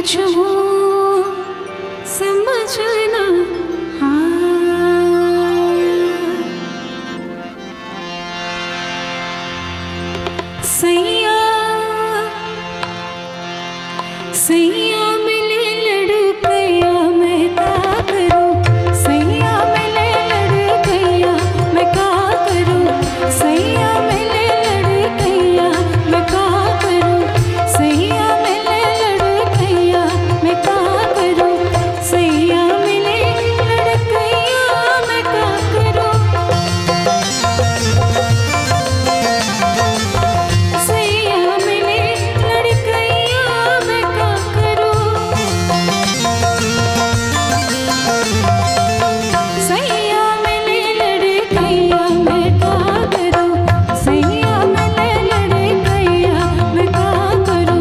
कुछ हो समझना। सैया सैया मिले लड़कैया मैं क्या करूं, सैया मिले लड़कैया मैं क्या करूं, सैया मिले लड़कैया मैं क्या करूं, सैया मिले लड़कैया मैं क्या करूं, सैया मिले लड़कैया मैं क्या करूं, सैया मिले लड़कैया मैं क्या करूं, सैया मिले लड़कैया मैं क्या करूं, सैया मिले लड़कैया मैं क्या करूं।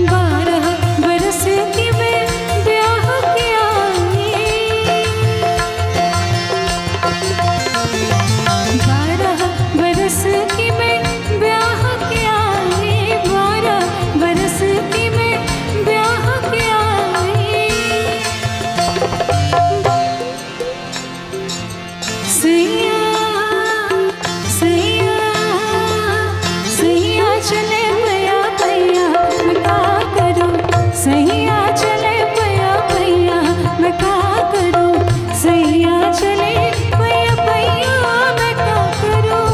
बारह बरस की मैं ब्याह किया बारह बरस की मैं ब्याह किया, 12 बरस की मैं ब्याह किया, सैया सैया सैया चले भैया भैया मैं क्या करूं, सैया चले भैया भैया मैं क्या करूं, सैया चले भैया भैया मैं क्या करूं,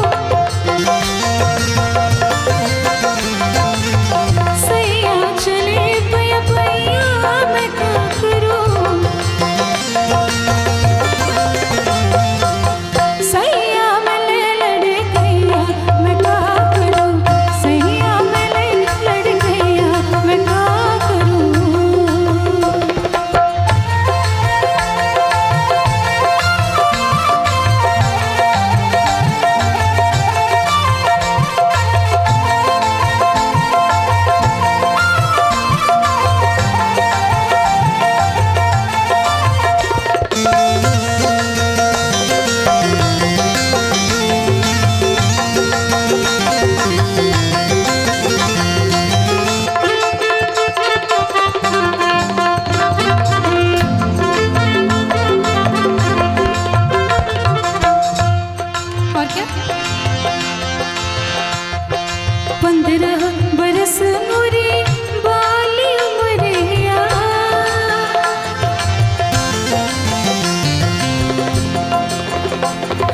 सैया चले भैया भैया मैं क्या करूं, सैया मिले लड़कैया मैं क्या करूं, सैया मिले लड़कैया मैं क्या करूं। और क्या 15 बरस मुरी बाली उमरिया,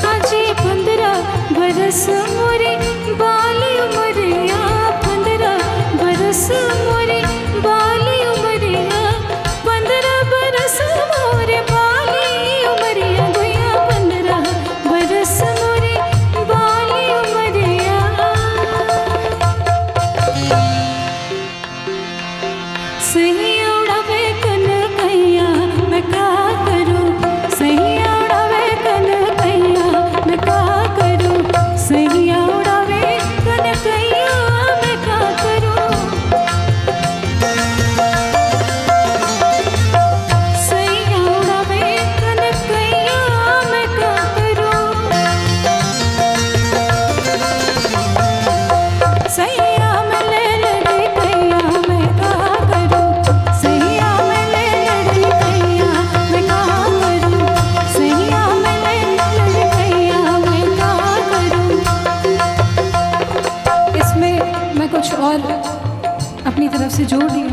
हाजी 15 बरस मुरी बाली उमरिया, 15 बरस मुरी बाली उमरिया, 15 बरस मोरे बाली उमरिया गुया, 15 बरस मोरे बाली उमरिया, सैया उड़ावे कनकैया मैं क्या करूं, सैया उड़ावे कनकैया मैं क्या करूं, सैया उड़ावे कनकैया मैं क्या करूं, सैया उड़ावे कनकैया मैं क्या करूं, सैया मिले लड़कैया मैं क्या करूं, सैया मिले लड़कैया मैं क्या करूं, सैया मिले लड़कैया मैं क्या करूं। इसमें मैं कुछ और अपनी तरफ से जोड़ दी।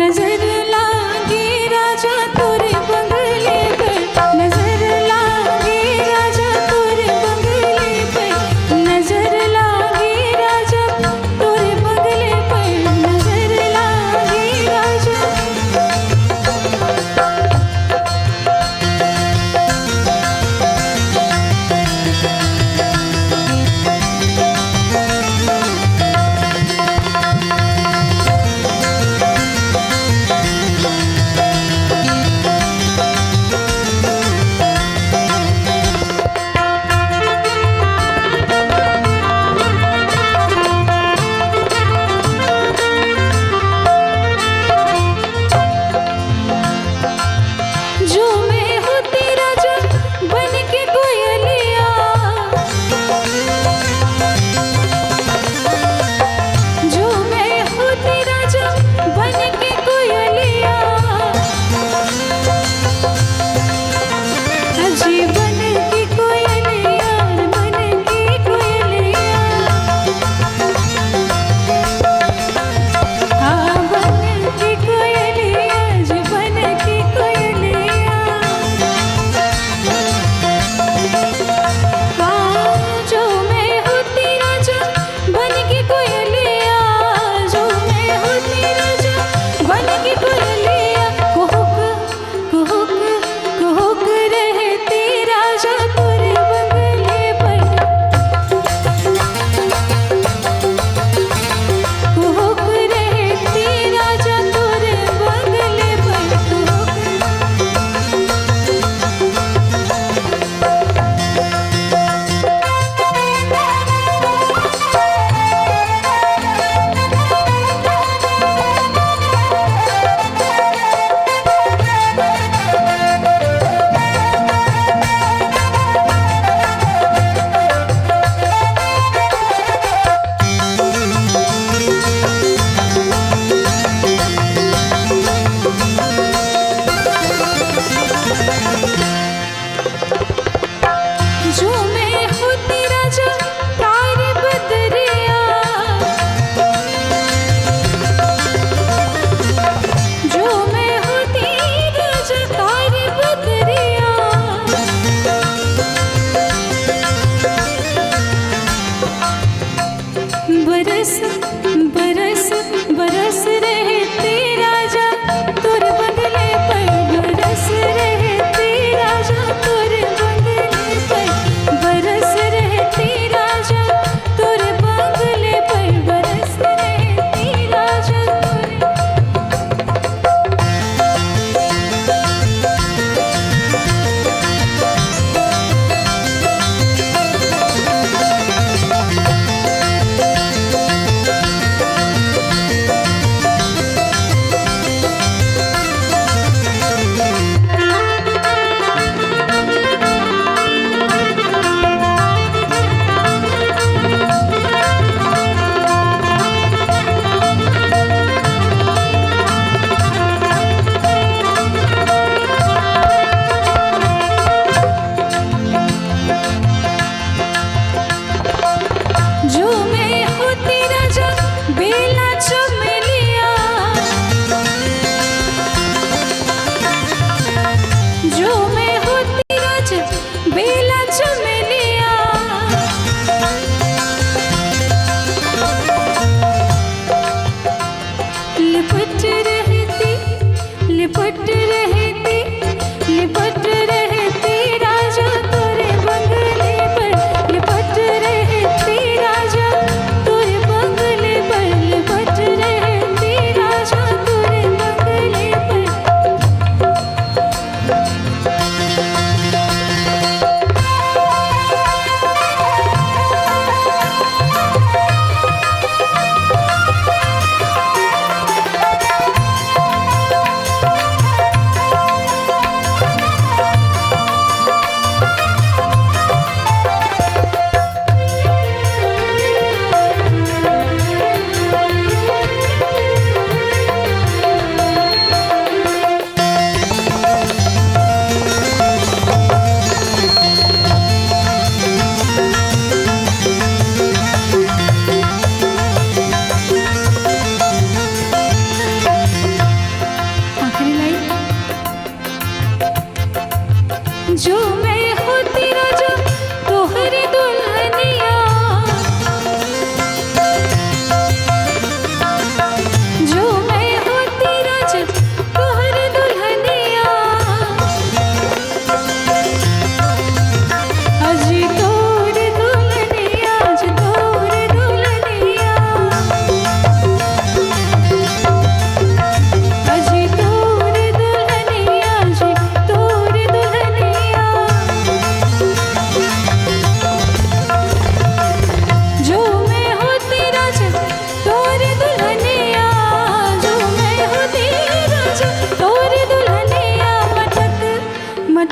नजर लागे राजा तोरे बंगले पे, नजर लागे राजा तोरे बंगले पे, नजर लागे राजा तोरे बंगले पे, नजर लागे राजा,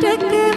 नाटक